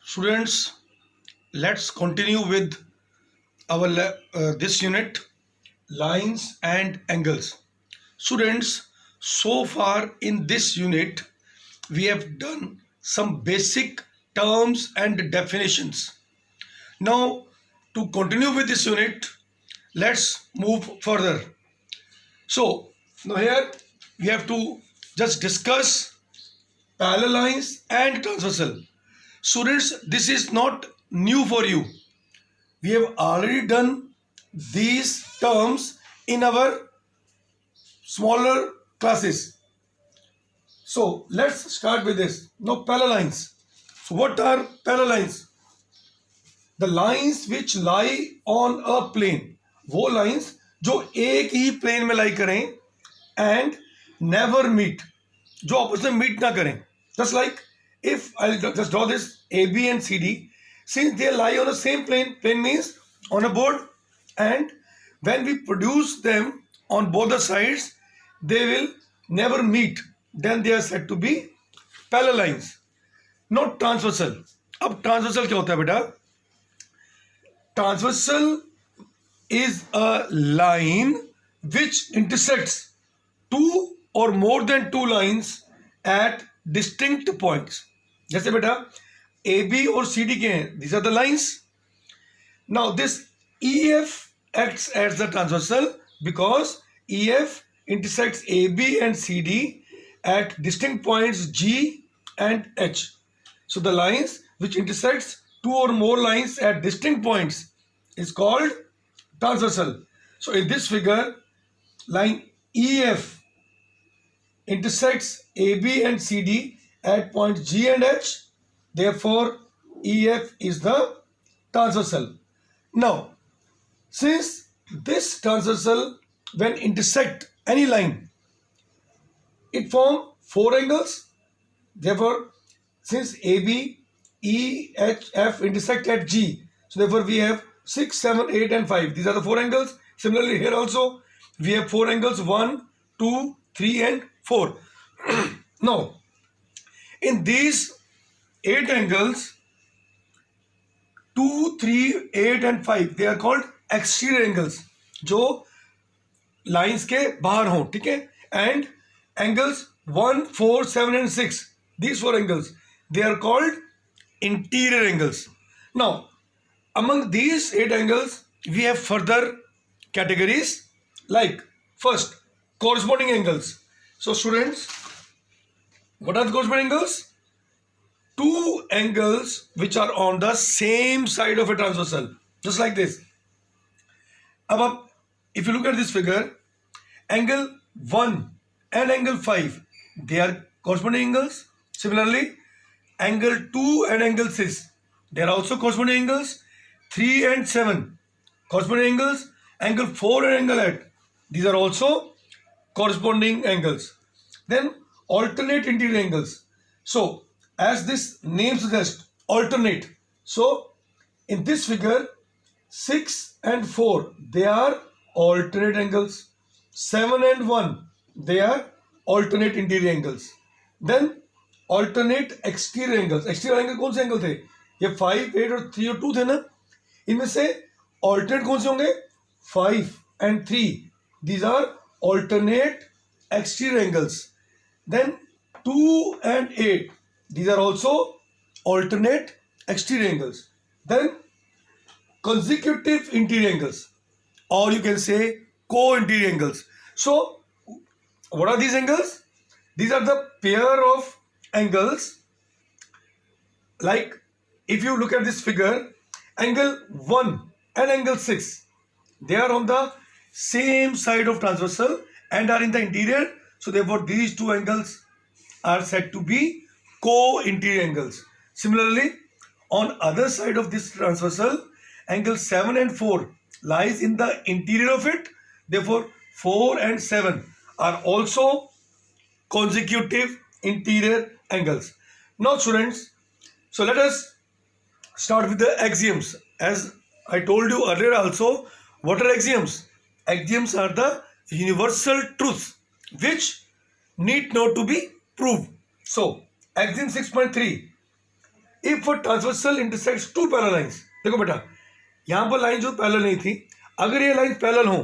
Students, let's continue with our this unit, lines and angles. Students, so far in this unit we have done some basic terms and definitions. Now to continue with this unit, let's move further. So now here we have to just discuss parallel lines and transversal. Students, this is not new for you. We have already done these terms in our smaller classes. So let's start with this. Now parallel lines. So what are parallel lines? The lines which lie on a plane. वो lines जो एक ही plane में lie करें and never meet. जो आपस में meet ना करें. Just like if I'll just draw this AB and CD, since they lie on the same plane, plane means on a board, and when we produce them on both the sides, they will never meet. Then they are said to be parallel lines, not transversal. अब transversal क्या होता है बेटा? Transversal is a line which intersects two or more than two lines at distinct points. जैसे बेटा AB और CD के हैं, these are the lines. Now this EF acts as the transversal because EF intersects AB and CD at distinct points G and H. So the lines which intersects two or more lines at distinct points is called transversal. So in this figure, line EF intersects AB and CD at points G and H. Therefore, EF is the transversal. Now, since this transversal, when intersect any line, it form four angles. Therefore, since AB, E, H, F intersect at G, so therefore we have 6, 7, 8 and 5. These are the four angles. Similarly, here also we have four angles, 1, 2, 3 and 4. Now, in these 8 angles, 2, 3, 8 and 5, they are called exterior angles, जो lines के बाहर हों, ठीक है? And angles 1, 4, 7 and 6, these four angles, they are called interior angles. Now, among these 8 angles, we have further categories like first, corresponding angles. So students, what are the corresponding angles? Two angles which are on the same side of a transversal, just like this. Now, if you look at this figure, angle 1 and angle 5, they are corresponding angles. Similarly, angle 2 and angle 6, they are also corresponding angles. 3 and 7, corresponding angles. Angle 4 and angle 8, these are also corresponding angles. Then alternate interior angles. So as this name suggests, alternate. So in this figure, 6 and 4, they are alternate angles. 7 and 1, they are alternate interior angles. Then alternate exterior angles. Exterior angle कौन से angle थे? ये 5, 8 और 3 और 2 थे ना? इनमें से alternate कौन से होंगे? 5 and 3. These are alternate exterior angles. Then 2 and 8, these are also alternate exterior angles. Then consecutive interior angles, or you can say co-interior angles. So what are these angles? These are the pair of angles. Like if you look at this figure, angle 1 and angle 6, they are on the same side of transversal and are in the interior. So therefore these two angles are said to be co-interior angles. Similarly, on other side of this transversal, angle 7 and 4 lies in the interior of it. Therefore 4 and 7 are also consecutive interior angles. Now students, so let us start with the axioms. As I told you earlier also, what are axioms? Axioms are the universal truths which need not to be proved. So axiom 6.3, if a transversal intersects two parallel lines, देखो बेटा यहां पर line जो parallel नहीं थी, अगर ये line parallel हो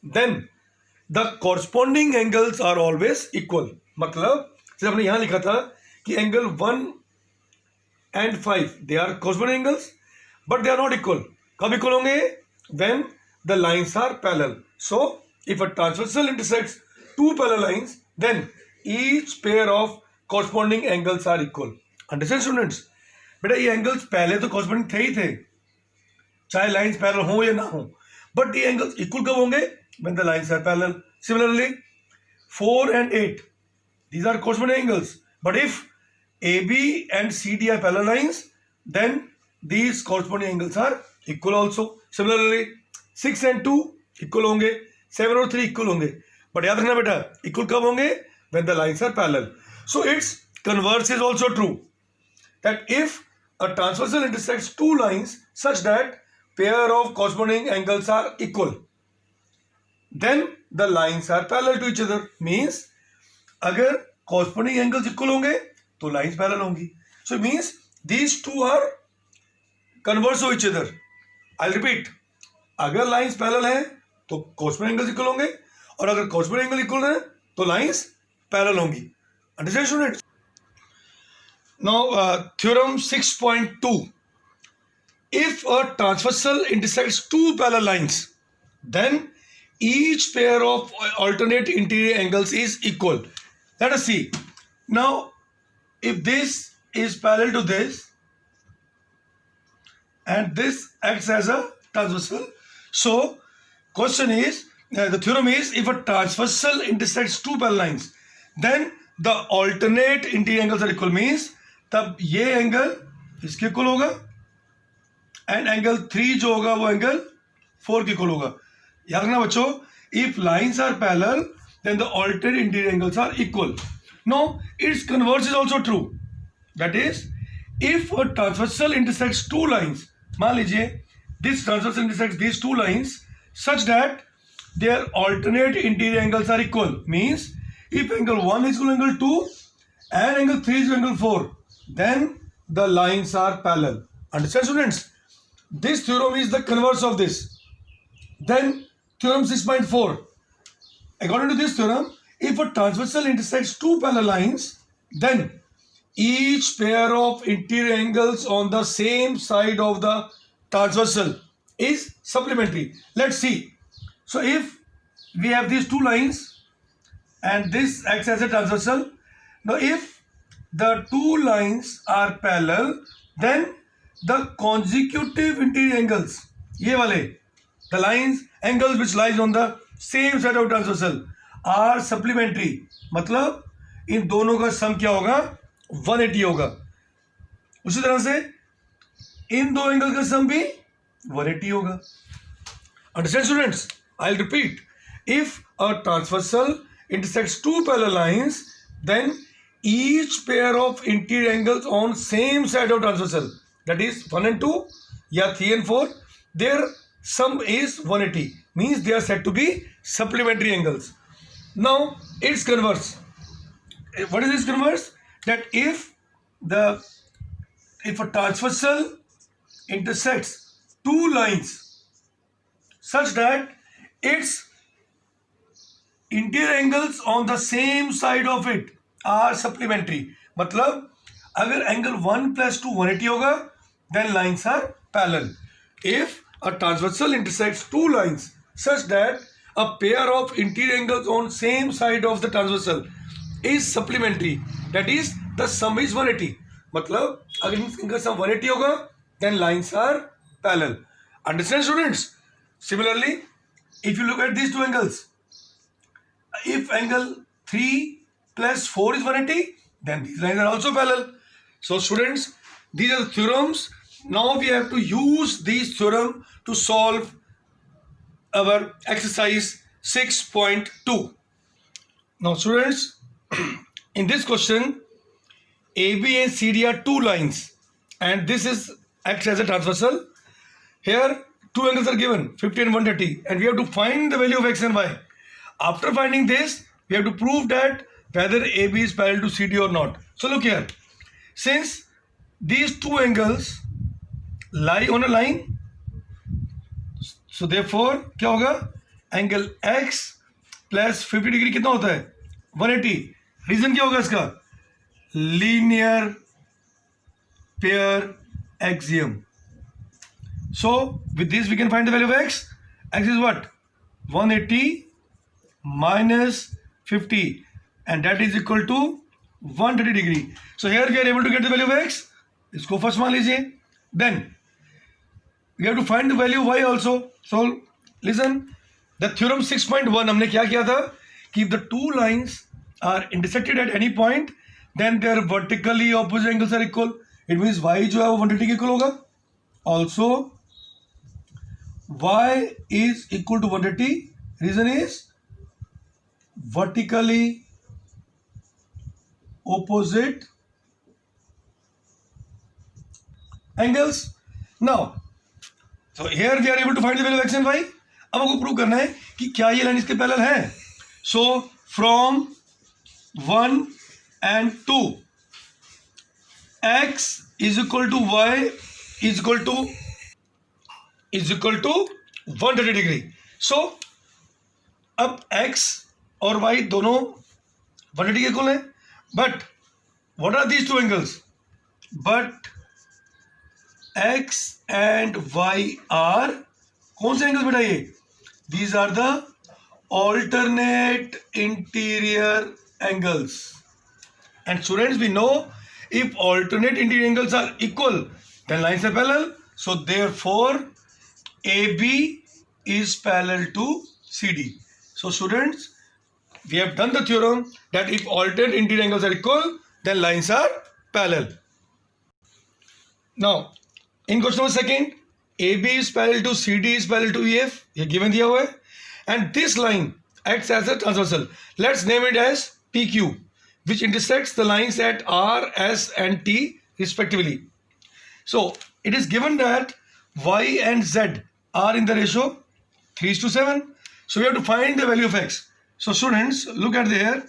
then the corresponding angles are always equal. मतलब जैसे हमने यहां लिखा था कि angle 1 and 5 they are corresponding angles but they are not equal। कब इक्वल होंगे? when the lines are parallel। so if a transversal intersects two parallel lines then each pair of corresponding angles are equal। understand students? बेटा ये angles पहले तो corresponding थे ही थे, चाहे lines parallel हो या ना हो, बट ये एंगल्स इक्वल कब होंगे? when the lines are parallel। similarly 4 and 8 these are corresponding angles, but if AB and CD are parallel lines then these corresponding angles are equal also। similarly 6 and 2 equal होंगे, 7 और 3 equal होंगे, but याद रखना बेटा equal कब होंगे? when the lines are parallel। so its converse is also true, that if a transversal intersects two lines such that pair of corresponding angles are equal then the lines are parallel to each other। means अगर corresponding angles equal होंगे तो lines parallel होंगी। So means these two are converse of each other. I repeat, अगर lines parallel है तो corresponding angles equal होंगे, और अगर कॉरस्पॉन्डिंग एंगल इक्वल है तो लाइंस पैरेलल होंगी। Understand students? Now theorem 6.2, if a transversal intersects two parallel lines then each pair of alternate interior angles is equal। let us see now, if this is parallel to this and this acts as a transversal, so question is the theorem is, if a transversal intersects two parallel lines then the alternate interior angles are equal। means तब ये angle इसके equal होगा and angle 3 जो होगा वो angle 4 के equal होगा। याद रखना बच्चों, if lines are parallel then the alternate interior angles are equal। now its converse is also true, that is if a transversal intersects two lines, मान लीजिए this transversal intersects these two lines such that their alternate interior angles are equal। means if angle 1 is equal to angle 2 and angle 3 is equal to angle 4 then the lines are parallel। understand students? this theorem is the converse of this। then theorem 6.4, according to this theorem, if a transversal intersects two parallel lines then each pair of interior angles on the same side of the transversal is supplementary। let's see, so if we have these two lines and this acts as a transversal, now if the two lines are parallel then the consecutive interior angles, ये वाले the lines angles which lies on the same side of transversal are supplementary। मतलब इन दोनों का सम क्या होगा? 180 होगा। उसी तरह से इन दो एंगल का सम भी 180 होगा। Understand students? I'll repeat, if a transversal intersects two parallel lines then each pair of interior angles on same side of transversal, that is 1 and 2 या 3 and 4, their sum is 180, means they are said to be supplementary angles। now its converse, what is its converse? that if a transversal intersects two lines such that its interior angles on the same side of it are supplementary, मतलब अगर angle 1 + 2 180 होगा then lines are parallel। if a transversal intersects two lines such that a pair of interior angles on same side of the transversal is supplementary, that is the sum is 180, मतलब अगर इनका सम 180 होगा then lines are parallel। understand students? similarly if you look at these two angles, if angle 3 + 4 is 180 then these lines are also parallel। so students, these are the theorems। now we have to use these theorem to solve our exercise 6.2। now students, in this question AB and CD are two lines and this is acts as a transversal। here two angles are given 50 and 130 and we have to find the value of x and y। after finding this we have to prove that whether AB is parallel to CD or not। so look here, since these two angles lie on a line. So therefore क्या होगा, angle x plus 50 degree कितना होता है 180. Reason क्या होगा इसका, linear pair axiom. So with this we can find the value of x. X is what, 180 minus 50, and that is equal to 130 degree. So here we are able to get the value of x. इसको first मान लीजिए. Then we have to find the value of y also. So listen, the theorem 6.1 हमने क्या किया था कि if the two lines are intersected at any point, then their vertically opposite angles are equal. It means y जो है वो 180 के equal होगा. Also y is equal to 180. Reason is vertically opposite angles. Now so here we are able to find the value of x and y. अब हमको prove करना है कि क्या ये लाइन इसके पैरेलल है. So from 1 and 2, x is equal to y is equal to 130 degree. So अब x और y दोनों 180 के इक्वल हैं. But what are these two angles? But x and y are कौन से एंगल्स बेटा ये? These are the alternate interior angles. And students, we know if alternate interior angles are equal, then lines are parallel. So therefore AB is parallel to CD. So students, we have done the theorem that if alternate interior angles are equal, then lines are parallel. Now in question number second, AB is parallel to CD is parallel to EF. ये given दिया हुआ है. And this line acts as a transversal. Let's name it as PQ, which intersects the lines at R, S and T respectively. So it is given that Y and Z are in the ratio 3:7. So we have to find the value of X. So students, look at there.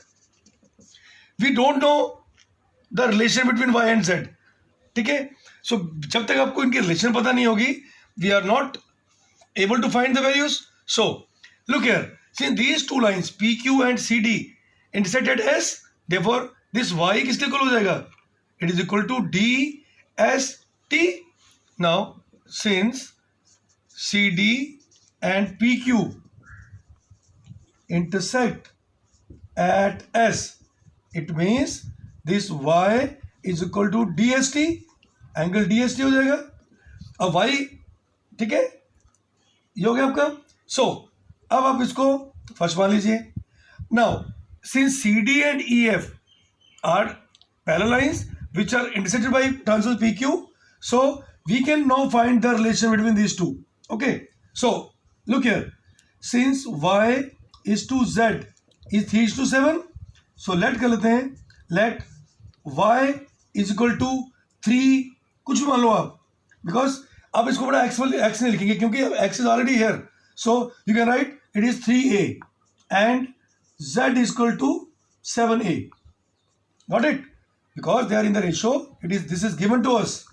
We don't know the relation between Y and Z. ठीक है. So जब तक आपको इनकी relation पता नहीं होगी, we are not able to find the values. So look here, since these two lines PQ and CD intersect at S, therefore this Y किसके इक्वल हो जाएगा? It is equal to DST. Now since CD and PQ intersect at S, it means this Y is equal to DST. Angle DST हो जाएगा. अब y, ठीक है, ये हो गया आपका. सो अब आप इसको फर्स्ट मान लीजिए. Now since CD and EF are parallel lines which are intersected by transversal PQ, so we can now find the relation between these two. Okay, so look here, since y is to z is 3:7, so let कर लेते हैं, let y is equal to 3 कुछ भी मान लो आप, because आप इसको बड़ा एक्स नहीं लिखेंगे क्योंकि X is already here. So you can write it is 3a and z is equal to 7a. Got it? Because they are in the ratio, it is this is given to us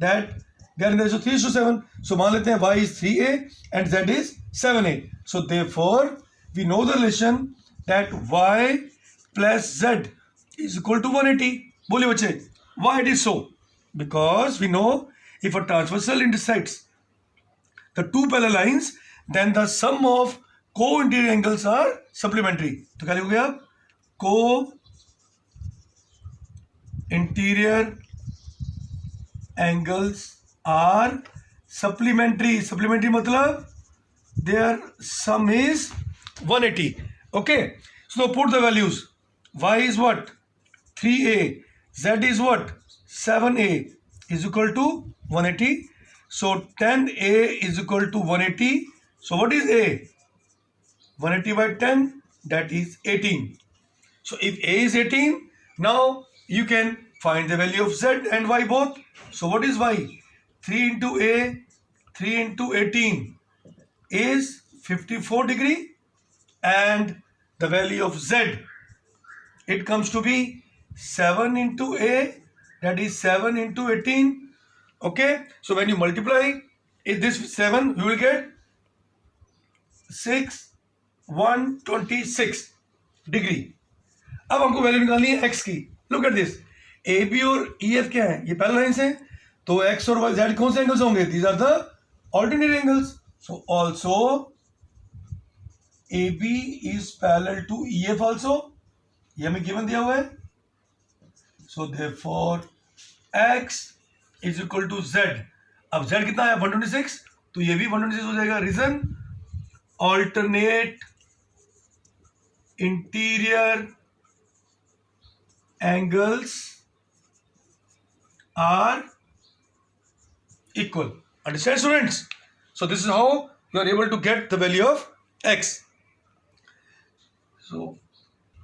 that they are in the ratio 3:7. So मान लेते हैं y is 3a and z is 7a. So therefore we know the relation that y plus z is equal to 180. बोलिए बच्चे, why it is so? Because we know if a transversal intersects the two parallel lines, then the sum of co-interior angles are supplementary. तो क्या लिखोगे आप? Co-interior angles are supplementary. Supplementary मतलब their sum is 180. Okay, so put the values. Y is what? 3a. Z is what? 7a is equal to 180. So 10a is equal to 180. So what is a? 180 by 10, that is 18. So if a is 18, now you can find the value of z and y both. So what is y? 3 into a, 3 into 18 is 54 degree, and the value of z, it comes to be 7 into a that is 7 into 18. Okay, so when you multiply this 7, you will get 126 degree. अब हमको value निकालनी है x की. Look at this, A B और E F क्या है, ये parallel lines हैं, तो x और y z कौन से एंगल्स होंगे? These are the alternate angles. So also A B is parallel to E F also. ये हमें गिवन दिया हुआ है. So therefore x is equal to z. अब z कितना है? 126, तो ये भी 126 हो जाएगा. Reason, alternate interior angles are equal. Understand, students? So this is how you are able to get the value of x. So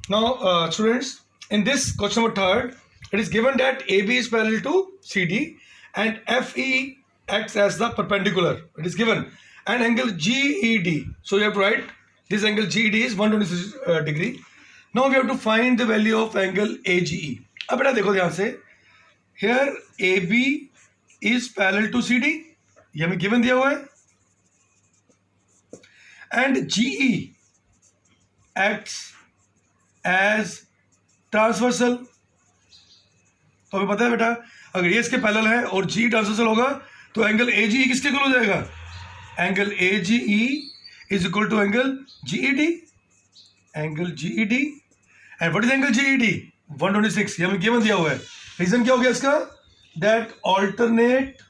now students, in this question number 3, it is given that AB is parallel to CD and FE acts as the perpendicular. It is given, and angle GED. So you have to write this angle GED is 126 degree. Now we have to find the value of angle AGE. अब बेटा देखो ध्यान से, here AB is parallel to CD, ये हमें given दिया हुआ है, and GE acts as transversal. तो हमें पता है बेटा, अगर ये इसके पैरेलल है और G ट्रांसवर्सल होगा तो एंगल AGE किसके इक्वल हो जाएगा? Angle AGE is equal to angle GED. Angle GED. And what is angle GED? 126. ये हमें गिवन दिया हुआ है. रीजन क्या हो गया इसका? That alternate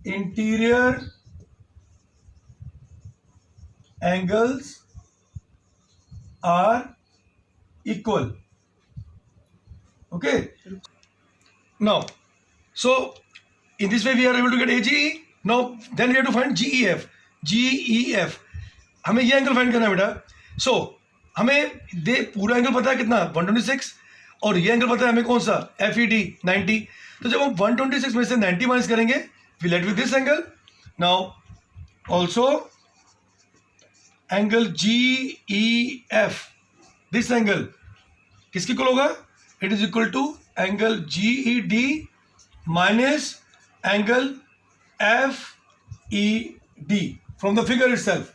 interior angles are equal. Okay. Now, so in this way we are able to get AGE. Now then we have to find GEF. GEF हमें ये एंगल फाइंड करना है बेटा. सो हमें दे पूरा एंगल पता है कितना? 126, और ये एंगल पता है हमें कौन सा? FED 90. तो जब हम 126 में से 90 माइनस करेंगे, we let with this angle. Now also angle GEF, this angle किसकी इक्वल होगा? It is equal to angle GED minus angle FED from the figure itself.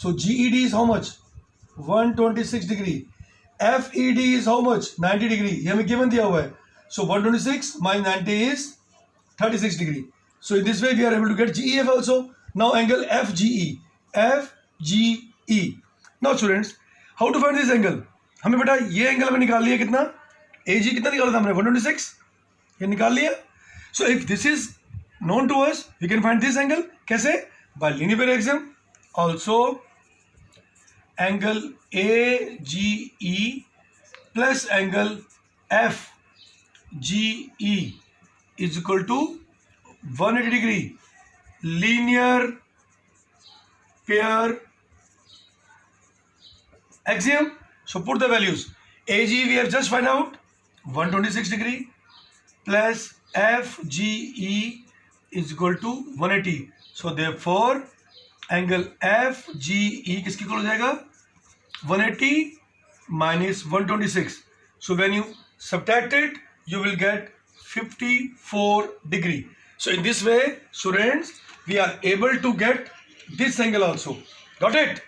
So GED is how much? 126 degree. FED is how much? 90 degree. ये हमें given दिया हुआ है. So 126 minus 90 is 36 degree. So in this way we are able to get GEF also. Now angle FGE. FGE. Now students, how to find this angle? हमें बेटा ये angle हमें निकाल लिया कितना? AG कितना निकाला था हमने? 126. ये निकाल लिया. So if this is known to us, we can find this angle. कैसे? By linear parallelism. Also angle AGE plus angle FGE is equal to 180 degree. Linear pair axiom. So put the values. AG we have just find out 126 degree plus FGE is equal to 180. So therefore angle FGE किसकी equal हो जाएगा? 180 minus 126. So when you subtract it, you will get 54 degree. So in this way, students, we are able to get this angle also. Got it?